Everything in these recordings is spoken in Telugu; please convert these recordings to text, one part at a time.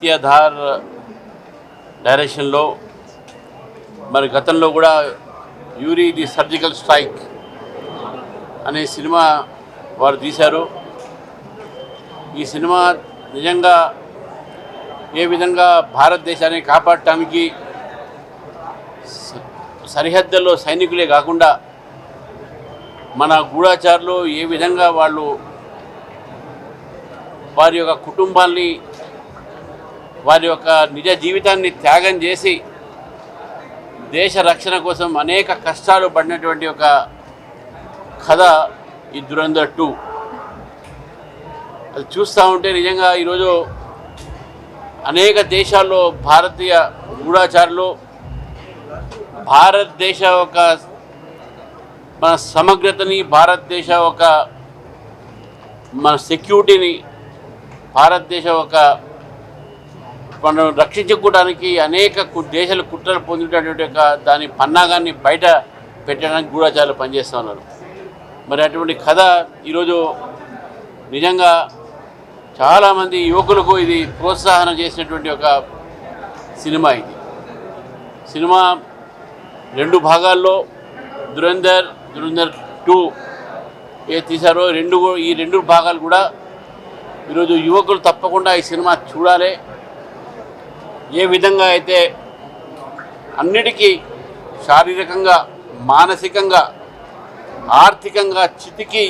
ఆధార్ డైరెక్షన్లో మరి గతంలో కూడా యూరి ది సర్జికల్ స్ట్రైక్ అనే సినిమా వారు తీశారు. ఈ సినిమా నిజంగా ఏ విధంగా భారతదేశాన్ని కాపాడటానికి సరిహద్దుల్లో సైనికులే కాకుండా మన గూఢాచారులు ఏ విధంగా వాళ్ళు వారి యొక్క కుటుంబాన్ని వారి యొక్క నిజ జీవితాన్ని త్యాగం చేసి దేశ రక్షణ కోసం అనేక కష్టాలు పడినటువంటి ఒక కథ ఈ దురంధర్ 2. అది చూస్తూ ఉంటే నిజంగా ఈరోజు అనేక దేశాల్లో భారతీయ గూఢాచారులు భారతదేశ ఒక మన సమగ్రతని, భారతదేశ ఒక మన సెక్యూరిటీని, భారతదేశ ఒక మనం రక్షించుకోవడానికి అనేక దేశాలు కుట్రలు పొందేటటువంటి ఒక దాని పన్నాగాన్ని బయట పెట్టడానికి గూఢాచారులు పనిచేస్తూ ఉన్నారు. మరి అటువంటి కథ ఈరోజు నిజంగా చాలామంది యువకులకు ఇది ప్రోత్సాహన చేసినటువంటి ఒక సినిమా. ఇది సినిమా 2 భాగాల్లో దురంధర్ 2 ఏ తీశారో ఈ 2 భాగాలు కూడా ఈరోజు యువకులు తప్పకుండా ఈ సినిమా చూడాలి. ఏ విధంగా అయితే అన్నిటికీ శారీరకంగా, మానసికంగా, ఆర్థికంగా చితికి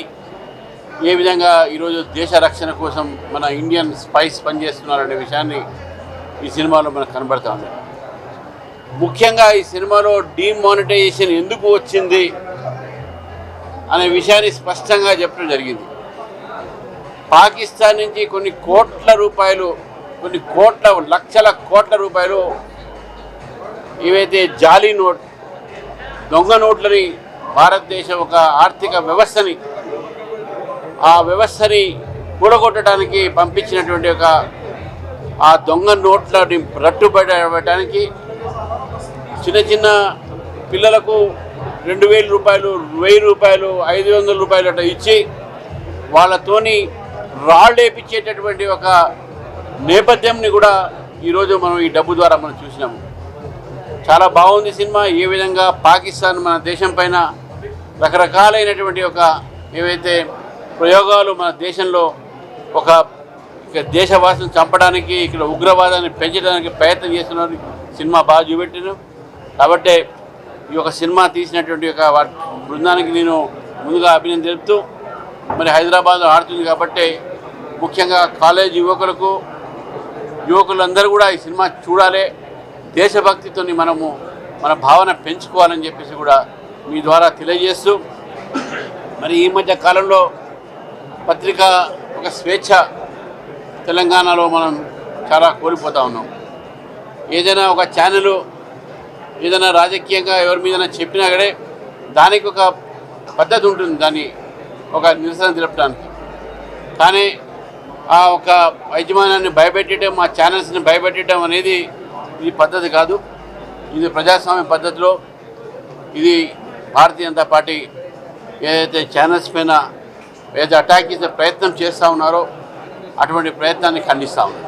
ఏ విధంగా ఈరోజు దేశ రక్షణ కోసం మన ఇండియన్ స్పైస్ పనిచేస్తున్నారనే విషయాన్ని ఈ సినిమాలో మనకు కనబడతా ఉంది. ముఖ్యంగా ఈ సినిమాలో డీమానిటైజేషన్ ఎందుకు వచ్చింది అనే విషయాన్ని స్పష్టంగా చెప్పడం జరిగింది. పాకిస్తాన్ నుంచి కొన్ని లక్షల కోట్ల రూపాయలు ఏవైతే జాలీ నోట్, దొంగ నోట్లని భారతదేశ ఒక ఆర్థిక వ్యవస్థని ఆ వ్యవస్థని కూడగొట్టడానికి పంపించినటువంటి ఒక ఆ దొంగ నోట్లని రట్టుబడటానికి చిన్న చిన్న పిల్లలకు 2000 రూపాయలు, 1000 రూపాయలు, 500 రూపాయలు అట్లా ఇచ్చి వాళ్ళతోని రాళ్ళు వేయించేటటువంటి ఒక నేపథ్యంని కూడా ఈరోజు మనం ఈ డబ్బు ద్వారా మనం చూసినాము. చాలా బాగుంది సినిమా. ఏ విధంగా పాకిస్తాన్ మన దేశం పైన రకరకాలైనటువంటి ఒక ఏవైతే ప్రయోగాలు మన దేశంలో ఒక దేశవాసులను చంపడానికి, ఇక్కడ ఉగ్రవాదాన్ని పెంచడానికి ప్రయత్నం చేస్తున్నారు. సినిమా బాగా చూపెట్టాను. కాబట్టి ఈ యొక్క సినిమా తీసినటువంటి ఒక బృందానికి నేను ముందుగా అభినందన తెలుపుతూ, మరి హైదరాబాద్లో ఆడుతుంది కాబట్టి ముఖ్యంగా కాలేజ్ యువకులందరూ కూడా ఈ సినిమా చూడాలి. దేశభక్తితో మన భావన పెంచుకోవాలని చెప్పేసి కూడా మీ ద్వారా తెలియజేస్తూ, మరి ఈ మధ్య కాలంలో పత్రిక ఒక స్వేచ్ఛ తెలంగాణలో మనం చాలా కోల్పోతూ ఉన్నాం. ఏదైనా ఒక ఛానల్ ఏదైనా రాజకీయంగా ఎవరి మీద చెప్పినా కూడా దానికి ఒక పద్ధతి ఉంటుంది, దాన్ని ఒక నిరసన తెలపడానికి. కానీ ఆ ఒక యజమానాన్ని భయపెట్టడం, ఆ ఛానల్స్ని భయపెట్టడం అనేది ఇది పద్ధతి కాదు. ఇది ప్రజాస్వామ్య పద్ధతిలో ఇది భారతీయ జనతా పార్టీ ఏదైతే ఛానల్స్ పైన ఏదైతే అటాక్ చేసే ప్రయత్నం చేస్తూ ఉన్నారో అటువంటి ప్రయత్నాన్ని ఖండిస్తూ ఉన్నారు.